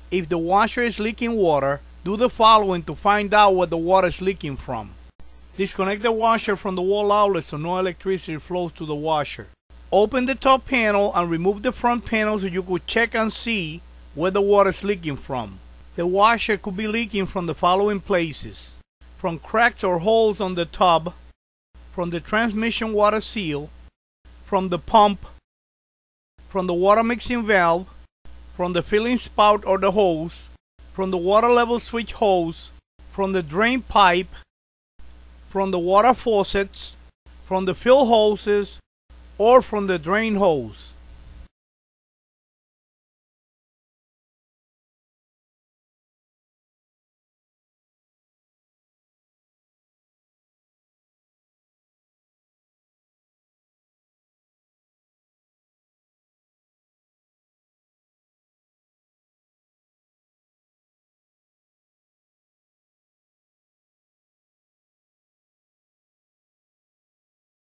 If the washer is leaking water, do the following to find out where the water is leaking from. Disconnect the washer from the wall outlet so no electricity flows to the washer. Open the top panel and remove the front panel so you could check and see where the water is leaking from. The washer could be leaking from the following places: from cracks or holes on the tub, from the transmission water seal, from the pump, from the water mixing valve, from the filling spout or the hose, from the water level switch hose, from the drain pipe, from the water faucets, from the fill hoses, or from the drain hose.